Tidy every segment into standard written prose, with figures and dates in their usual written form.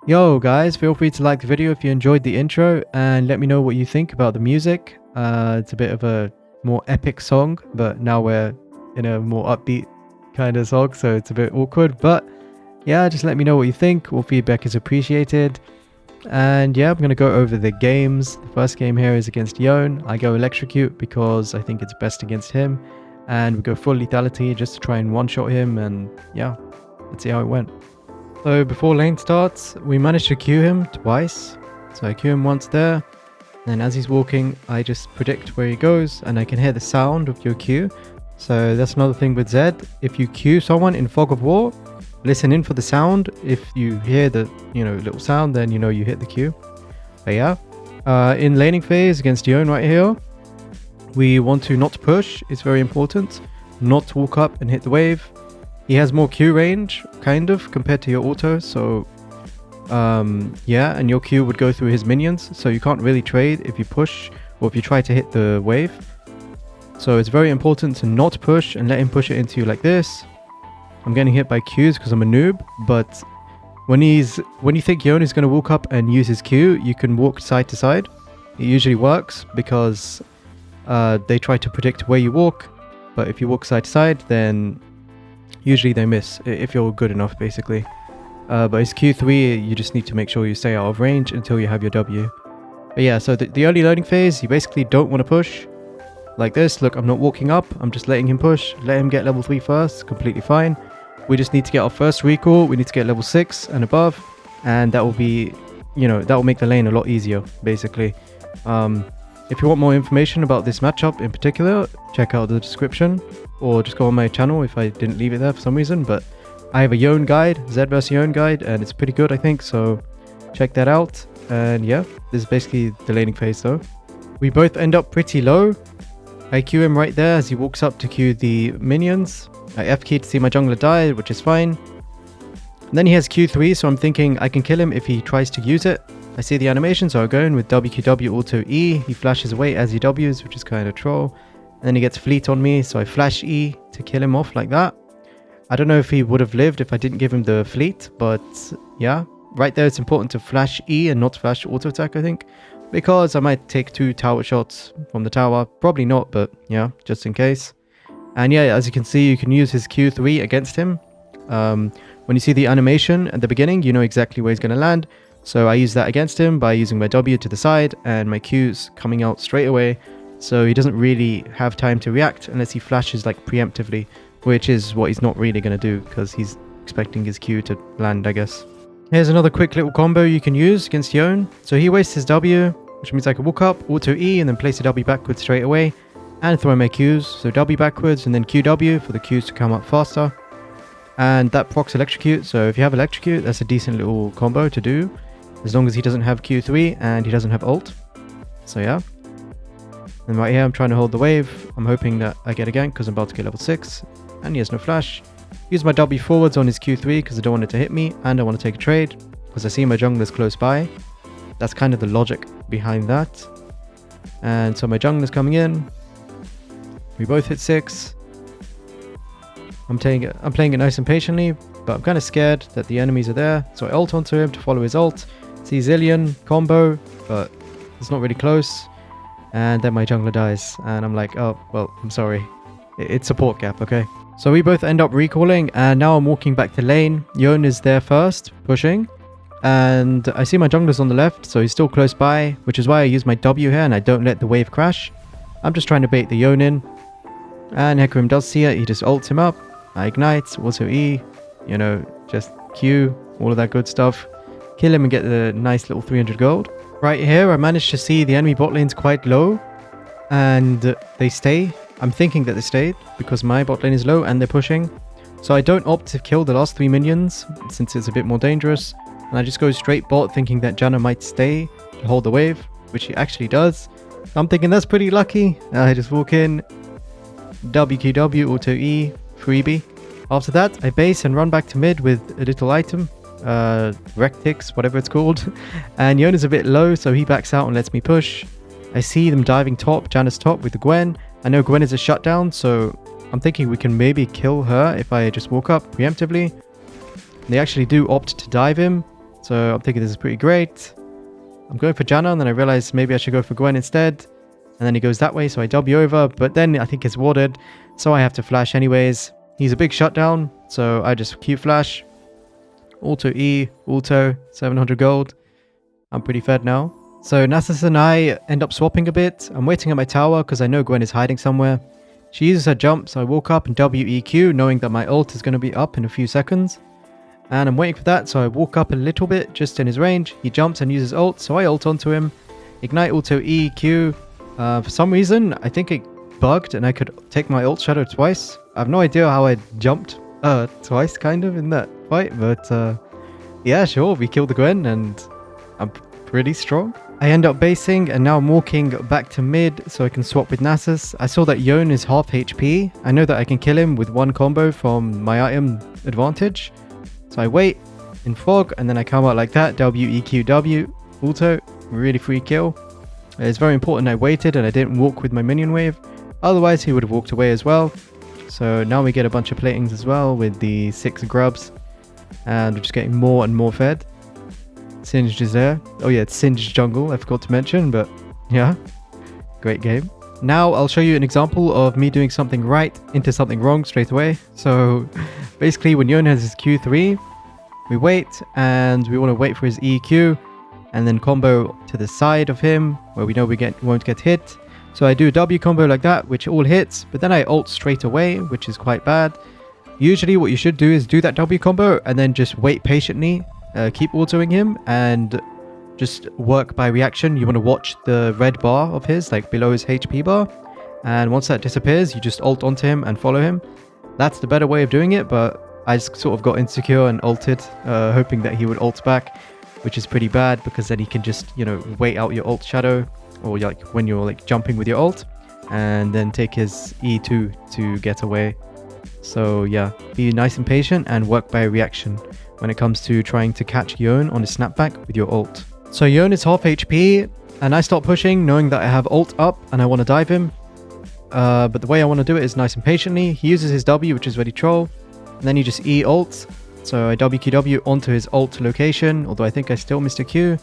Yo guys, feel free to like the video if you enjoyed the intro and let me know what you think about the music. It's a bit of a more epic song, but now we're in a more upbeat kind of song, so it's a bit awkward. But yeah, just let me know what you think. All feedback is appreciated. And yeah, I'm going to go over the games. The first game here is against Yone. I go Electrocute because I think it's best against him. And we go full lethality just to try and one-shot him. And yeah, let's see how it went. So before lane starts, we managed to Q him twice. So I Q him once there. And as he's walking, I just predict where he goes. And I can hear the sound of your Q. So that's another thing with Zed. If you Q someone in Fog of War, listen in for the sound. If you hear the little sound, then you hit the Q. But yeah, in laning phase against Yone right here, we want to not push. It's very important. Not walk up and hit the wave. He has more Q range, kind of, compared to your auto. So yeah, and your Q would go through his minions. So you can't really trade if you push or if you try to hit the wave. So it's very important to not push and let him push it into you like this. I'm getting hit by Qs because I'm a noob, but when you think Yone is going to walk up and use his Q, you can walk side to side. It usually works because they try to predict where you walk, but if you walk side to side, then usually they miss if you're good enough, basically. But his Q3, you just need to make sure you stay out of range until you have your W. But yeah, so the early loading phase, you basically don't want to push. Like this, look, I'm not walking up, I'm just letting him push, let him get level 3 first, completely fine. We just need to get our first recall, we need to get level 6 and above, and that will be, that will make the lane a lot easier, basically. If you want more information about this matchup in particular, check out the description, or just go on my channel if I didn't leave it there for some reason, but I have a Yone guide, Zed vs Yone guide, and it's pretty good, I think, so check that out. And yeah, this is basically the laning phase though. We both end up pretty low. I Q him right there as he walks up to Q the minions. I F key to see my jungler die, which is fine. And then he has Q3, so I'm thinking I can kill him if he tries to use it. I see the animation, so I go in with WQW auto E. He flashes away as he Ws, which is kind of troll. And then he gets fleet on me, so I flash E to kill him off like that. I don't know if he would have lived if I didn't give him the fleet, but yeah. Right there, it's important to flash E and not flash auto attack, I think. Because I might take 2 tower shots from the tower. Probably not, but yeah, just in case. And yeah, as you can see, you can use his Q3 against him. When you see the animation at the beginning, you know exactly where he's going to land. So I use that against him by using my W to the side and my Q's coming out straight away. So he doesn't really have time to react unless he flashes like preemptively, which is what he's not really going to do because he's expecting his Q to land, I guess. Here's another quick little combo you can use against Yone. So he wastes his W, which means I can walk up, auto E, and then place a W backwards straight away, and throw my Qs. So W backwards, and then QW for the Qs to come up faster. And that procs Electrocute, so if you have Electrocute, that's a decent little combo to do, as long as he doesn't have Q3 and he doesn't have ult. So yeah. And right here, I'm trying to hold the wave. I'm hoping that I get a gank because I'm about to get level 6, and he has no flash. Use my W forwards on his Q3 because I don't want it to hit me, and I want to take a trade because I see my jungler's close by. That's kind of the logic behind that. And so my jungler's coming in. We both hit 6. I'm playing it nice and patiently, but I'm kind of scared that the enemies are there. So I ult onto him to follow his ult. See Zillion combo, but it's not really close. And then my jungler dies, and I'm like, oh well, I'm sorry. It's support gap, okay? So we both end up recalling, and now I'm walking back to lane. Yone is there first, pushing. And I see my jungler's on the left, so he's still close by, which is why I use my W here and I don't let the wave crash. I'm just trying to bait the Yone in. And Hecarim does see it, he just ults him up. I ignite, also E, just Q, all of that good stuff. Kill him and get the nice little 300 gold. Right here, I managed to see the enemy bot lane's quite low. And they stay. I'm thinking that they stayed because my bot lane is low and they're pushing. So I don't opt to kill the last 3 minions since it's a bit more dangerous. And I just go straight bot thinking that Janna might stay to hold the wave, which he actually does. I'm thinking that's pretty lucky. I just walk in, WQW, auto E, freebie. After that, I base and run back to mid with a little item, Rectix, whatever it's called. And Yone is a bit low, so he backs out and lets me push. I see them diving top, Janna's top with the Gwen. I know Gwen is a shutdown, so I'm thinking we can maybe kill her if I just walk up preemptively. They actually do opt to dive him, So I'm thinking this is pretty great. I'm going for Janna, and then I realize maybe I should go for Gwen instead. And then he goes that way, so I W over, but then I think it's warded, so I have to flash anyways. He's a big shutdown, so I just Q flash. Auto E, auto, 700 gold. I'm pretty fed now. So Nasus and I end up swapping a bit. I'm waiting at my tower because I know Gwen is hiding somewhere. She uses her jump, so I walk up and WEQ, knowing that my ult is going to be up in a few seconds. And I'm waiting for that, so I walk up a little bit, just in his range. He jumps and uses ult, so I ult onto him. Ignite auto EQ. For some reason, I think it bugged and I could take my ult shadow twice. I have no idea how I jumped twice, kind of, in that fight. But yeah, sure, we killed the Gwen and I'm pretty strong. I end up basing and now I'm walking back to mid so I can swap with Nasus. I saw that Yone is half HP. I know that I can kill him with one combo from my item advantage. So I wait in fog and then I come out like that. WEQW, auto, really free kill. It's very important I waited and I didn't walk with my minion wave. Otherwise he would have walked away as well. So now we get a bunch of platings as well with the 6 grubs. And we're just getting more and more fed. Singed is there. Oh yeah, it's Singed jungle, I forgot to mention, but yeah. Great game. Now I'll show you an example of me doing something right into something wrong straight away. So basically when Yone has his Q3, we wait and we want to wait for his EQ and then combo to the side of him where we know we won't get hit. So I do a W combo like that, which all hits, but then I ult straight away, which is quite bad. Usually what you should do is do that W combo and then just wait patiently, keep autoing him and just work by reaction. You want to watch the red bar of his, like below his HP bar. And once that disappears, you just ult onto him and follow him. That's the better way of doing it, but I just sort of got insecure and ulted, hoping that he would ult back, which is pretty bad because then he can just, you know, wait out your ult shadow or like when you're like jumping with your ult and then take his E2 to get away. So yeah, be nice and patient and work by reaction when it comes to trying to catch Yone on his snapback with your ult. So Yone is half HP and I start pushing knowing that I have ult up and I want to dive him. But the way I want to do it is nice and patiently. He uses his W, which is ready troll, and then you just E ult. So I WQW onto his ult location, although I think I still missed a Q.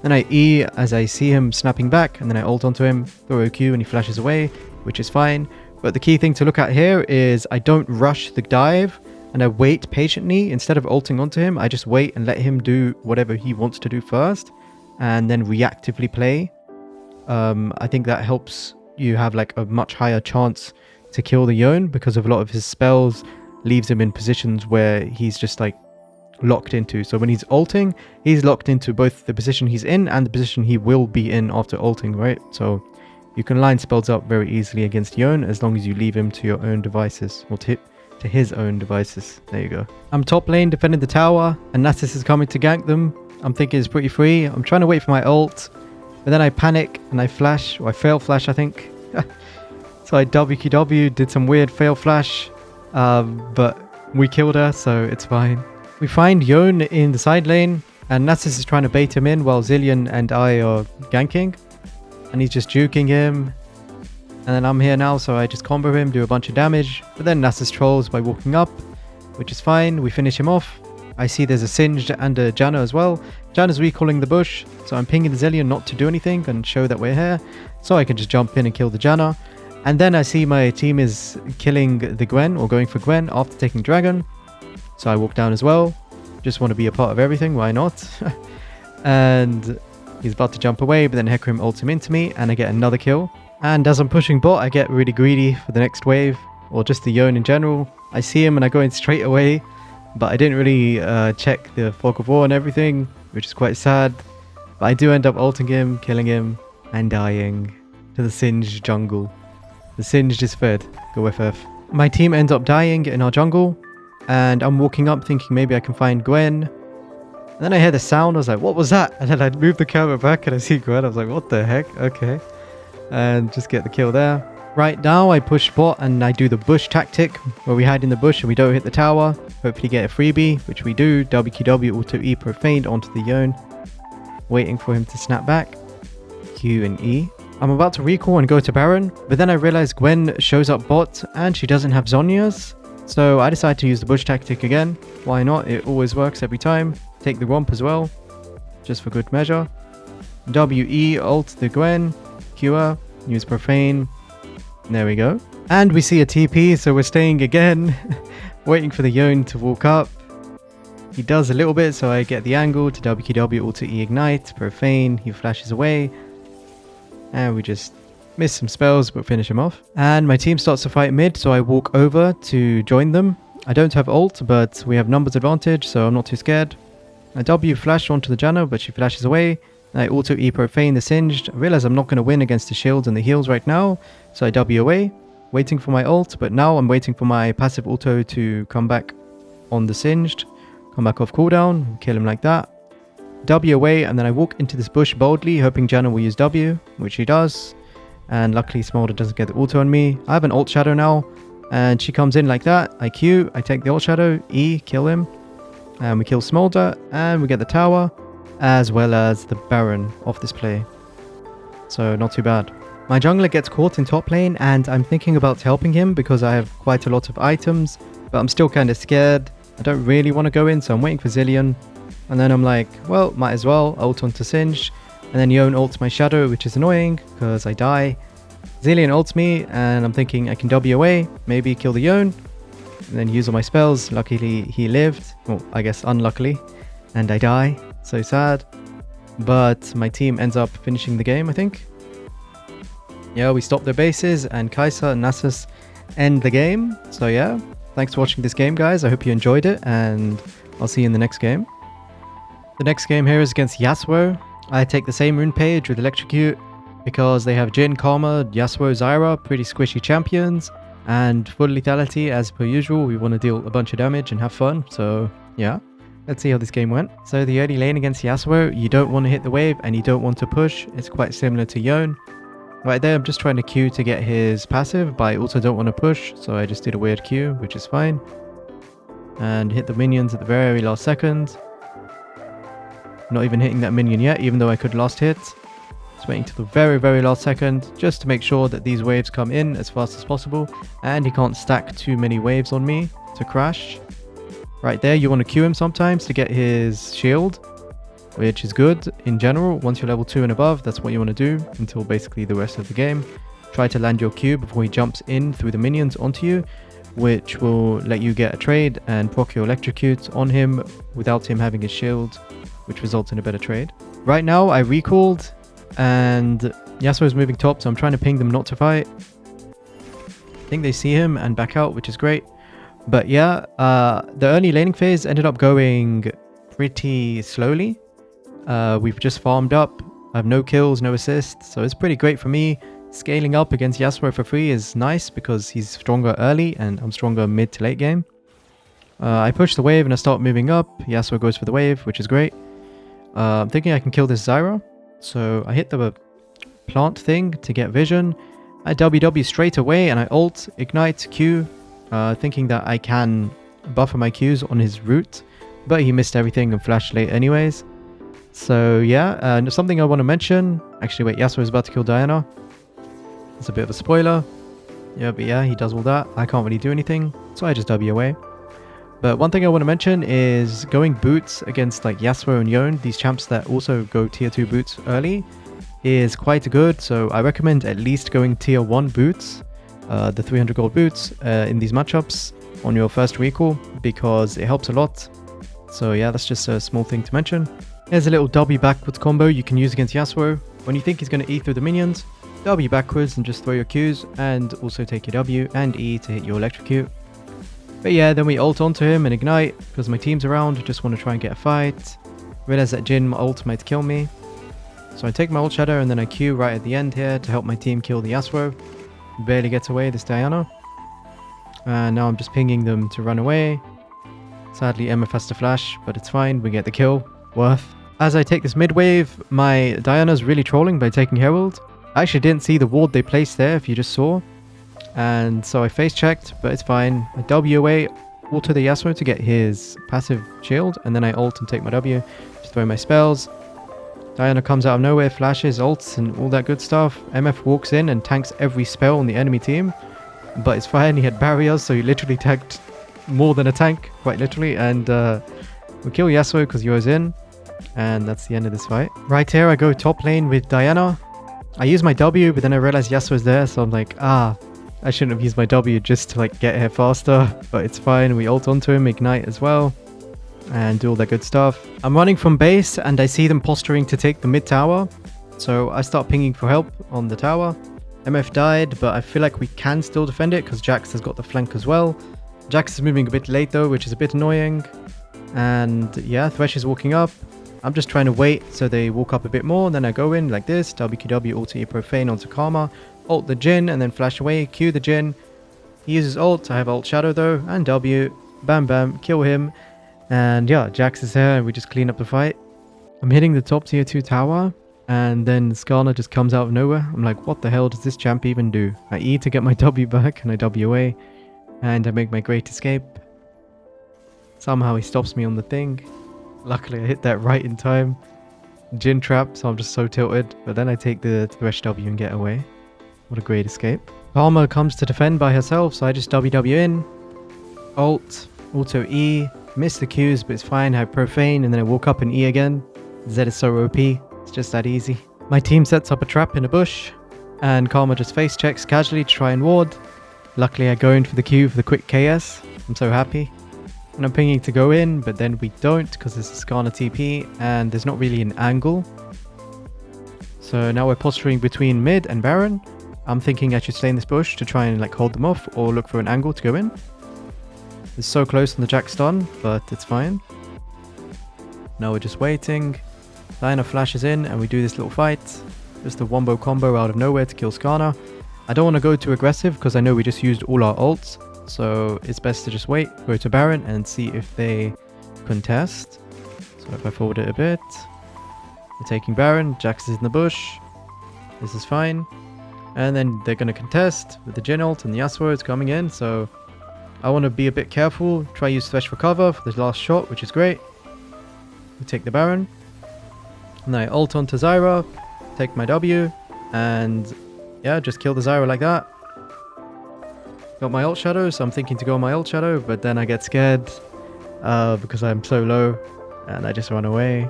Then I E as I see him snapping back, and then I ult onto him, throw a Q, and he flashes away, which is fine. But the key thing to look at here is I don't rush the dive, and I wait patiently. Instead of ulting onto him, I just wait and let him do whatever he wants to do first, and then reactively play. I think that helps you have like a much higher chance to kill the Yone because of a lot of his spells leaves him in positions where he's just like locked into. So when he's ulting, he's locked into both the position he's in and the position he will be in after ulting, right? So you can line spells up very easily against Yone as long as you leave him to your own devices, or to his own devices. There you go. I'm top lane defending the tower and Nasus is coming to gank them. I'm thinking it's pretty free. I'm trying to wait for my ult, but then I panic and I flash, or I fail flash I think. So I WQW, did some weird fail flash, but we killed her, so it's fine. We find Yone in the side lane, and Nasus is trying to bait him in while Zilean and I are ganking. And he's just juking him. And then I'm here now, so I just combo him, do a bunch of damage. But then Nasus trolls by walking up, which is fine. We finish him off. I see there's a Singed and a Janna as well. Janna's recalling the bush, so I'm pinging the Zilean not to do anything and show that we're here. So I can just jump in and kill the Janna. And then I see my team is killing the Gwen, or going for Gwen after taking Dragon. So I walk down as well. Just want to be a part of everything, why not? And he's about to jump away, but then Hecarim ults him into me, and I get another kill. And as I'm pushing bot, I get really greedy for the next wave, or just the Yone in general. I see him and I go in straight away, but I didn't really check the Fog of War and everything, which is quite sad. But I do end up ulting him, killing him, and dying to the Singed jungle. The Singed is fed. Go FF. My team ends up dying in our jungle, and I'm walking up thinking maybe I can find Gwen. And then I hear the sound, I was like, what was that? And then I move the camera back and I see Gwen, I was like, what the heck? Okay. And just get the kill there. Right now I push bot and I do the bush tactic, where we hide in the bush and we don't hit the tower. Hopefully get a freebie, which we do. WQW auto E profaned onto the Yone. Waiting for him to snap back. Q and E. I'm about to recall and go to Baron, but then I realize Gwen shows up bot and she doesn't have Zhonya's. So I decide to use the bush tactic again. Why not? It always works every time. Take the romp as well. just for good measure. WE ult the Gwen, Q, use Profane. There we go. And we see a TP, so we're staying again, waiting for the Yone to walk up. He does a little bit, so I get the angle to WQW ult to E ignite, Profane, he flashes away. And we just miss some spells, but finish him off. And my team starts to fight mid, so I walk over to join them. I don't have ult, but we have numbers advantage, so I'm not too scared. I W flash onto the Janna, but she flashes away. I auto E Profane the Singed. I realize I'm not going to win against the shields and the heals right now, so I W away, waiting for my ult, but now I'm waiting for my passive auto to come back on the Singed. Come back off cooldown, kill him like that. W away, and then I walk into this bush boldly, hoping Janna will use W, which she does. And luckily Smolder doesn't get the auto on me. I have an ult shadow now, and she comes in like that. I Q, I take the ult shadow, E, kill him. And we kill Smolder, and we get the tower, as well as the Baron off this play. So not too bad. My jungler gets caught in top lane, and I'm thinking about helping him because I have quite a lot of items, but I'm still kind of scared. I don't really want to go in, so I'm waiting for Zilean. And then I'm like, well, might as well ult onto Singe. And then Yone ults my shadow, which is annoying because I die. Zilean ults me, and I'm thinking I can W away, maybe kill the Yone, and then use all my spells. Luckily, he lived. Well, I guess unluckily. And I die. So sad. But my team ends up finishing the game, I think. Yeah, we stop their bases, and Kai'Sa and Nasus end the game. So yeah. Thanks for watching this game, guys. I hope you enjoyed it, and I'll see you in the next game. The next game here is against Yasuo. I take the same rune page with Electrocute because they have Jhin, Karma, Yasuo, Zyra, pretty squishy champions, and full lethality as per usual. We want to deal a bunch of damage and have fun, so yeah. Let's see how this game went. So the early lane against Yasuo, you don't want to hit the wave and you don't want to push. It's quite similar to Yone. Right there, I'm just trying to Q to get his passive, but I also don't want to push, so I just did a weird Q, which is fine. And hit the minions at the very last second. Not even hitting that minion yet, even though I could last hit. Just waiting till the very, very last second, just to make sure that these waves come in as fast as possible. And he can't stack too many waves on me to crash. Right there, you want to Q him sometimes to get his shield, which is good in general. Once you're level 2 and above, that's what you want to do until basically the rest of the game. Try to land your Q before he jumps in through the minions onto you, which will let you get a trade and proc your Electrocute on him without him having his shield, which results in a better trade. Right now, I recalled, and Yasuo is moving top, so I'm trying to ping them not to fight. I think they see him and back out, which is great. But yeah, the early laning phase ended up going pretty slowly. We've just farmed up. I have no kills, no assists, so it's pretty great for me. Scaling up against Yasuo for free is nice because he's stronger early and I'm stronger mid to late game. I push the wave and I start moving up. Yasuo goes for the wave, which is great. I'm thinking I can kill this Zyra. So I hit the plant thing to get vision. I WW straight away and I ult, ignite, Q, thinking that I can buffer my Qs on his route. But he missed everything and flashed late anyways. So yeah, something I want to mention. Actually, wait, Yasuo is about to kill Diana. It's a bit of a spoiler. Yeah, but yeah, he does all that. I can't really do anything, so I just W away. But one thing I want to mention is going boots against like Yasuo and Yone, these champs that also go tier 2 boots early, is quite good. So I recommend at least going tier 1 boots, the 300 gold boots in these matchups on your first recall, because it helps a lot. So yeah, that's just a small thing to mention. Here's a little W backwards combo you can use against Yasuo. When you think he's going to E through the minions, W backwards and just throw your Qs, and also take your W and E to hit your Electrocute. But yeah, then we ult onto him and ignite, because my team's around, just want to try and get a fight. Realize that Jhin ult might kill me. So I take my ult shadow and then I Q right at the end here to help my team kill the Yasuo. Barely gets away, this Diana. And now I'm just pinging them to run away. Sadly, MF has to flash, but it's fine, we get the kill. Worth. As I take this mid wave, my Diana's really trolling by taking Herald. I actually didn't see the ward they placed there, if you just saw. And so I face checked, but it's fine. I W away, ult to the Yasuo to get his passive shield, and then I ult and take my W to throw my spells. Diana comes out of nowhere, flashes, ults, and all that good stuff. MF walks in and tanks every spell on the enemy team. But it's fine, he had barriers, so he literally tanked more than a tank, quite literally. And we kill Yasuo because Yo's in. And that's the end of this fight. Right here, I go top lane with Diana. I use my W, but then I realize Yasuo's there, so I'm like, I shouldn't have used my W just to like get here faster, but it's fine. We ult onto him, ignite as well, and do all that good stuff. I'm running from base, and I see them posturing to take the mid tower, so I start pinging for help on the tower. MF died, but I feel like we can still defend it because Jax has got the flank as well. Jax is moving a bit late though, which is a bit annoying. And yeah, Thresh is walking up. I'm just trying to wait so they walk up a bit more. Then I go in like this. WQW, ult E profane onto Karma. Ult the Jhin and then flash away. Q the Jhin. He uses ult. I have ult shadow though. And W. Bam bam. Kill him. And yeah, Jax is here and we just clean up the fight. I'm hitting the top tier 2 tower. And then Skarner just comes out of nowhere. I'm like, what the hell does this champ even do? I E to get my W back and I W away. And I make my great escape. Somehow he stops me on the thing. Luckily I hit that right in time. Jhin trap, so I'm just so tilted. But then I take the Thresh W and get away. What a great escape. Karma comes to defend by herself, so I just WW in. Ult, auto E. Miss the Qs, but it's fine. I have profane and then I walk up and E again. Zed is so OP. It's just that easy. My team sets up a trap in a bush. And Karma just face checks casually to try and ward. Luckily I go in for the Q for the quick KS. I'm so happy. And I'm pinging to go in, but then we don't because there's a Skarner TP and there's not really an angle. So now we're posturing between mid and Baron. I'm thinking I should stay in this bush to try and like hold them off or look for an angle to go in. It's so close on the Jack stun, but it's fine. Now we're just waiting. Diana flashes in and we do this little fight. Just a wombo combo out of nowhere to kill Skarner. I don't want to go too aggressive because I know we just used all our ults. So it's best to just wait, go to Baron and see if they contest. So if I forward it a bit. We're taking Baron, Jax is in the bush. This is fine. And then they're going to contest with the Jhin ult and the Yasuo is coming in. So I want to be a bit careful. Try use Thresh for cover for the last shot, which is great. We take the Baron. And I ult onto Zyra. Take my W. And yeah, just kill the Zyra like that. Got my ult shadow, so I'm thinking to go on my ult shadow, but then I get scared because I'm so low and I just run away,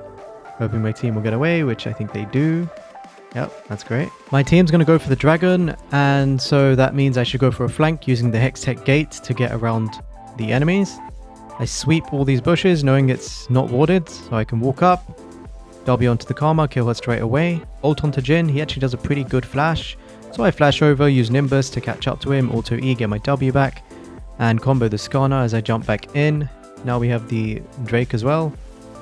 hoping my team will get away, which I think they do. Yep, that's great. My team's going to go for the dragon, and so that means I should go for a flank using the Hextech gate to get around the enemies. I sweep all these bushes knowing it's not warded, so I can walk up, W onto the Karma, kill her straight away. Ult onto Jhin, he actually does a pretty good flash. So I flash over, use Nimbus to catch up to him, auto E, get my W back, and combo the Skarner as I jump back in. Now we have the Drake as well,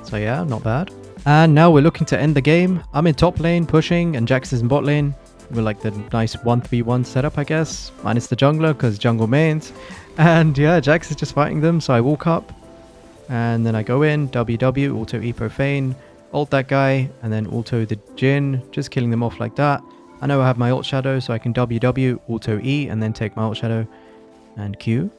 so yeah, not bad. And now we're looking to end the game. I'm in top lane pushing, and Jax is in bot lane. We're like the nice 1-3-1 setup, I guess, minus the jungler, because jungle mains. And yeah, Jax is just fighting them, so I walk up, and then I go in, WW, auto E profane, ult that guy, and then auto the Jhin, just killing them off like that. I know I have my ult shadow, so I can WW, auto E, and then take my ult shadow and Q.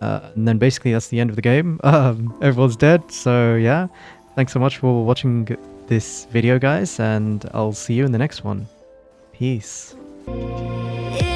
And then basically that's the end of the game. Everyone's dead, so yeah. Thanks so much for watching this video, guys, and I'll see you in the next one. Peace. If